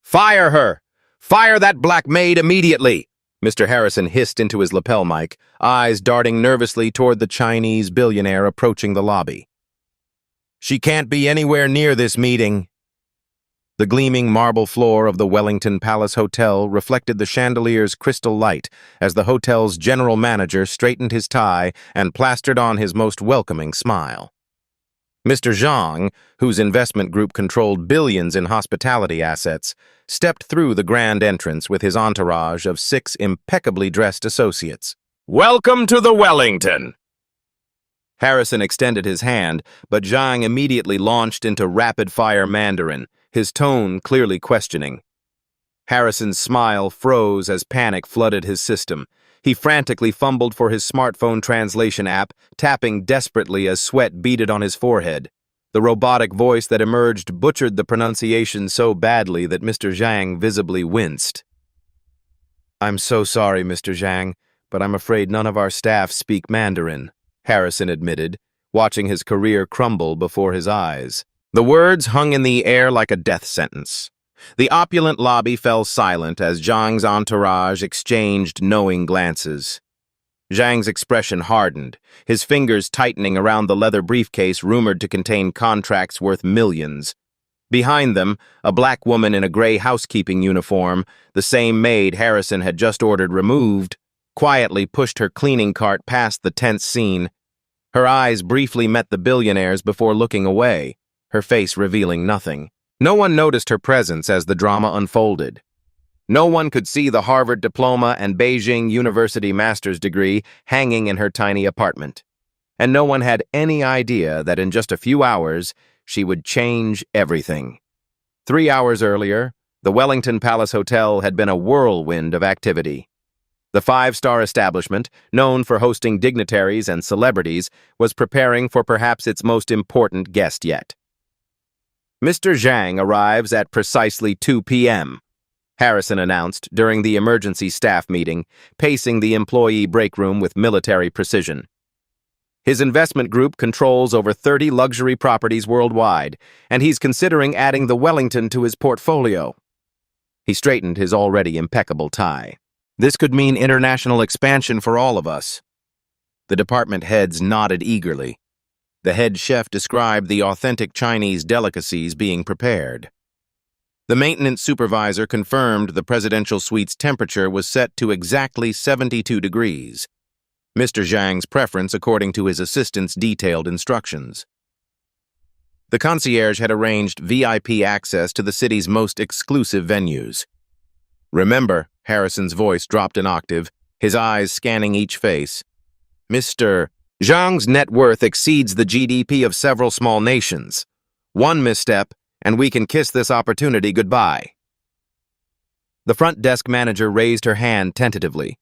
Fire her! Fire that black maid immediately! Mr. Harrison hissed into his lapel mic, eyes darting nervously toward the Chinese billionaire approaching the lobby. She can't be anywhere near this meeting. The gleaming marble floor of the Wellington Palace Hotel reflected the chandelier's crystal light as the hotel's general manager straightened his tie and plastered on his most welcoming smile. Mr. Zhang, whose investment group controlled billions in hospitality assets, stepped through the grand entrance with his entourage of 6 impeccably dressed associates. "Welcome to the Wellington!" Harrison extended his hand, but Zhang immediately launched into rapid-fire Mandarin, his tone clearly questioning. Harrison's smile froze as panic flooded his system. He frantically fumbled for his smartphone translation app, tapping desperately as sweat beaded on his forehead. The robotic voice that emerged butchered the pronunciation so badly that Mr. Zhang visibly winced. "I'm so sorry, Mr. Zhang, but I'm afraid none of our staff speak Mandarin," Harrison admitted, watching his career crumble before his eyes. The words hung in the air like a death sentence. The opulent lobby fell silent as Zhang's entourage exchanged knowing glances. Zhang's expression hardened, his fingers tightening around the leather briefcase rumored to contain contracts worth millions. Behind them, a black woman in a gray housekeeping uniform, the same maid Harrison had just ordered removed, quietly pushed her cleaning cart past the tense scene. Her eyes briefly met the billionaire's before looking away, her face revealing nothing. No one noticed her presence as the drama unfolded. No one could see the Harvard diploma and Beijing University master's degree hanging in her tiny apartment. And no one had any idea that in just a few hours, she would change everything. 3 hours earlier, the Wellington Palace Hotel had been a whirlwind of activity. The 5-star establishment, known for hosting dignitaries and celebrities, was preparing for perhaps its most important guest yet. "Mr. Zhang arrives at precisely 2 p.m., Harrison announced during the emergency staff meeting, pacing the employee break room with military precision. His investment group controls over 30 luxury properties worldwide, and he's considering adding the Wellington to his portfolio. He straightened his already impeccable tie. "This could mean international expansion for all of us." The department heads nodded eagerly. The head chef described the authentic Chinese delicacies being prepared. The maintenance supervisor confirmed the presidential suite's temperature was set to exactly 72 degrees. Mr. Zhang's preference according to his assistant's detailed instructions. The concierge had arranged VIP access to the city's most exclusive venues. "Remember," Harrison's voice dropped an octave, his eyes scanning each face. "Mr. Zhang's net worth exceeds the GDP of several small nations. One misstep, and we can kiss this opportunity goodbye." The front desk manager raised her hand tentatively.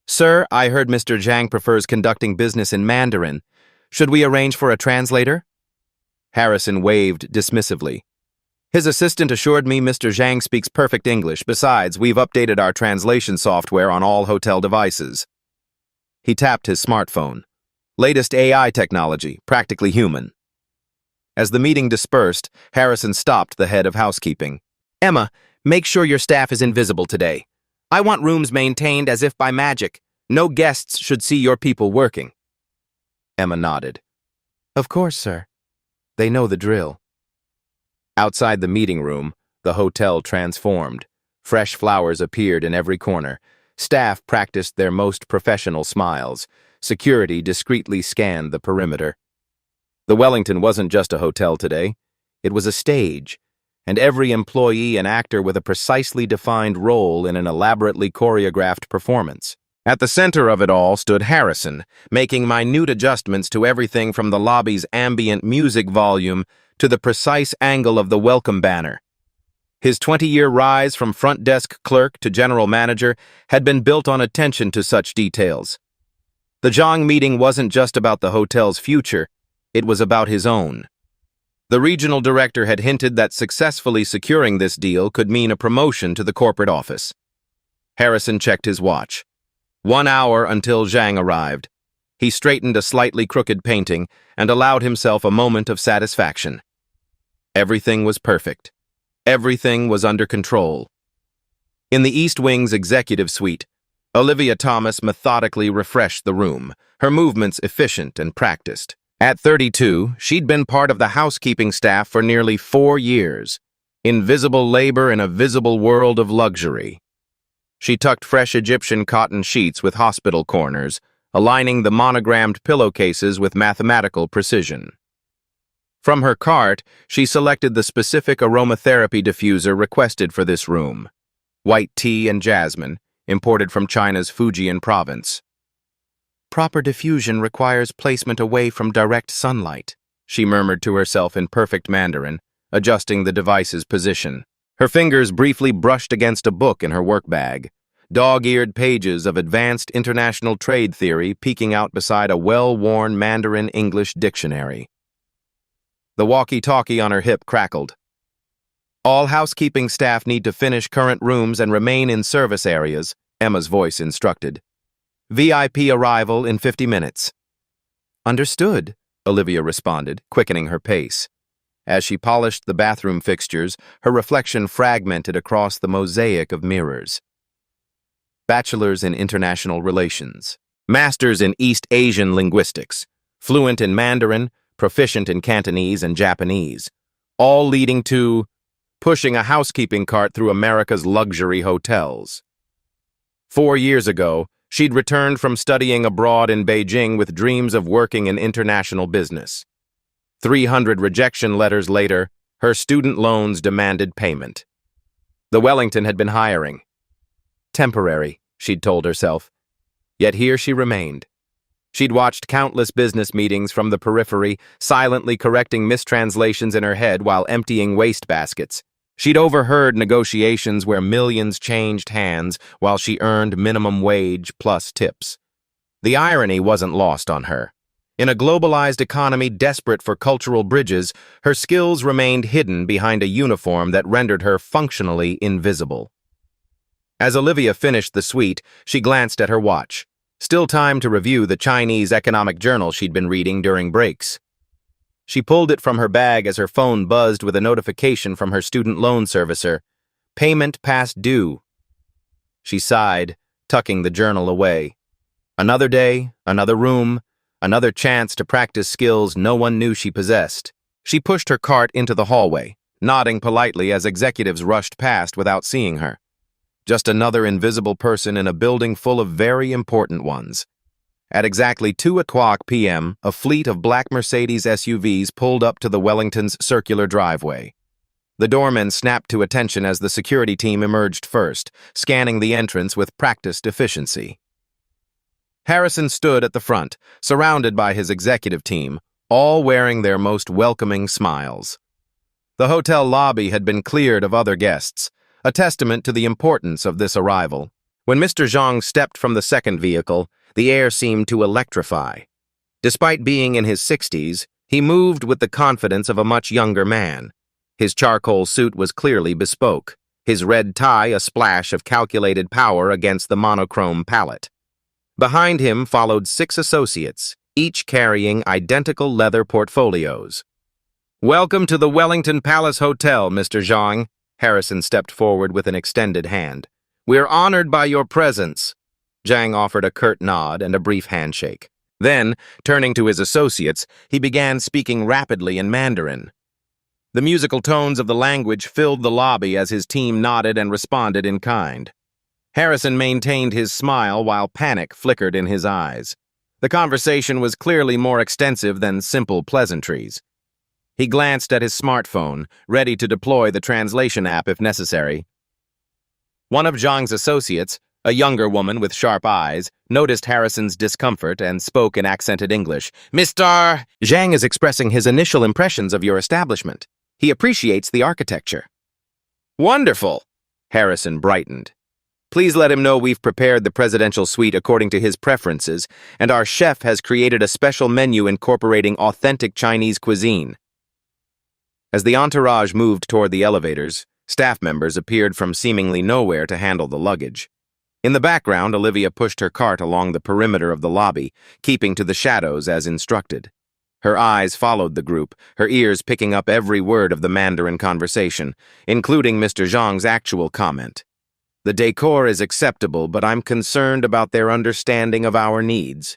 "Sir, I heard Mr. Zhang prefers conducting business in Mandarin. Should we arrange for a translator?" Harrison waved dismissively. "His assistant assured me Mr. Zhang speaks perfect English. Besides, we've updated our translation software on all hotel devices." He tapped his smartphone. Latest AI technology, practically human. As the meeting dispersed, Harrison stopped the head of housekeeping. "Emma, make sure your staff is invisible today. I want rooms maintained as if by magic. No guests should see your people working." Emma nodded. "Of course, sir. They know the drill." Outside the meeting room, the hotel transformed. Fresh flowers appeared in every corner. Staff practiced their most professional smiles. Security discreetly scanned the perimeter. The Wellington wasn't just a hotel today. It was a stage, and every employee an actor with a precisely defined role in an elaborately choreographed performance. At the center of it all stood Harrison, making minute adjustments to everything from the lobby's ambient music volume to the precise angle of the welcome banner. His 20-year rise from front desk clerk to general manager had been built on attention to such details. The Zhang meeting wasn't just about the hotel's future, it was about his own. The regional director had hinted that successfully securing this deal could mean a promotion to the corporate office. Harrison checked his watch. 1 hour until Zhang arrived. He straightened a slightly crooked painting and allowed himself a moment of satisfaction. Everything was perfect. Everything was under control. In the East Wing's executive suite, Olivia Thomas methodically refreshed the room, her movements efficient and practiced. At 32, she'd been part of the housekeeping staff for nearly 4 years. Invisible labor in a visible world of luxury. She tucked fresh Egyptian cotton sheets with hospital corners, aligning the monogrammed pillowcases with mathematical precision. From her cart, she selected the specific aromatherapy diffuser requested for this room. White tea and jasmine, imported from China's Fujian province. Proper diffusion requires placement away from direct sunlight, she murmured to herself in perfect Mandarin, adjusting the device's position. Her fingers briefly brushed against a book in her work bag, dog-eared pages of advanced international trade theory peeking out beside a well-worn Mandarin English dictionary. The walkie-talkie on her hip crackled. All housekeeping staff need to finish current rooms and remain in service areas, Emma's voice instructed. VIP arrival in 50 minutes. Understood, Olivia responded, quickening her pace. As she polished the bathroom fixtures, her reflection fragmented across the mosaic of mirrors. Bachelor's in International Relations. Master's in East Asian Linguistics. Fluent in Mandarin, proficient in Cantonese and Japanese. All leading to pushing a housekeeping cart through America's luxury hotels. 4 years ago, she'd returned from studying abroad in Beijing with dreams of working in international business. 300 rejection letters later, her student loans demanded payment. The Wellington had been hiring. Temporary, she'd told herself. Yet here she remained. She'd watched countless business meetings from the periphery, silently correcting mistranslations in her head while emptying wastebaskets. She'd overheard negotiations where millions changed hands while she earned minimum wage plus tips. The irony wasn't lost on her. In a globalized economy desperate for cultural bridges, her skills remained hidden behind a uniform that rendered her functionally invisible. As Olivia finished the suite, she glanced at her watch. Still time to review the Chinese economic journal she'd been reading during breaks. She pulled it from her bag as her phone buzzed with a notification from her student loan servicer. Payment past due. She sighed, tucking the journal away. Another day, another room, another chance to practice skills no one knew she possessed. She pushed her cart into the hallway, nodding politely as executives rushed past without seeing her. Just another invisible person in a building full of very important ones. At exactly 2:00 p.m., a fleet of black Mercedes SUVs pulled up to the Wellington's circular driveway. The doorman snapped to attention as the security team emerged first, scanning the entrance with practiced efficiency. Harrison stood at the front, surrounded by his executive team, all wearing their most welcoming smiles. The hotel lobby had been cleared of other guests, a testament to the importance of this arrival. When Mr. Zhang stepped from the second vehicle, the air seemed to electrify. Despite being in his 60s, he moved with the confidence of a much younger man. His charcoal suit was clearly bespoke, his red tie a splash of calculated power against the monochrome palette. Behind him followed 6 associates, each carrying identical leather portfolios. "Welcome to the Wellington Palace Hotel, Mr. Zhang." Harrison stepped forward with an extended hand. "We're honored by your presence." Zhang offered a curt nod and a brief handshake. Then, turning to his associates, he began speaking rapidly in Mandarin. The musical tones of the language filled the lobby as his team nodded and responded in kind. Harrison maintained his smile while panic flickered in his eyes. The conversation was clearly more extensive than simple pleasantries. He glanced at his smartphone, ready to deploy the translation app if necessary. One of Zhang's associates, a younger woman with sharp eyes, noticed Harrison's discomfort and spoke in accented English. "Mr. Zhang is expressing his initial impressions of your establishment. He appreciates the architecture." "Wonderful!" Harrison brightened. "Please let him know we've prepared the presidential suite according to his preferences, and our chef has created a special menu incorporating authentic Chinese cuisine." As the entourage moved toward the elevators, staff members appeared from seemingly nowhere to handle the luggage. In the background, Olivia pushed her cart along the perimeter of the lobby, keeping to the shadows as instructed. Her eyes followed the group, her ears picking up every word of the Mandarin conversation, including Mr. Zhang's actual comment. The decor is acceptable, but I'm concerned about their understanding of our needs.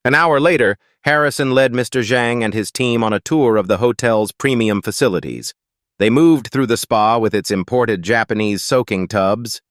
An hour later, Harrison led Mr. Zhang and his team on a tour of the hotel's premium facilities. They moved through the spa with its imported Japanese soaking tubs,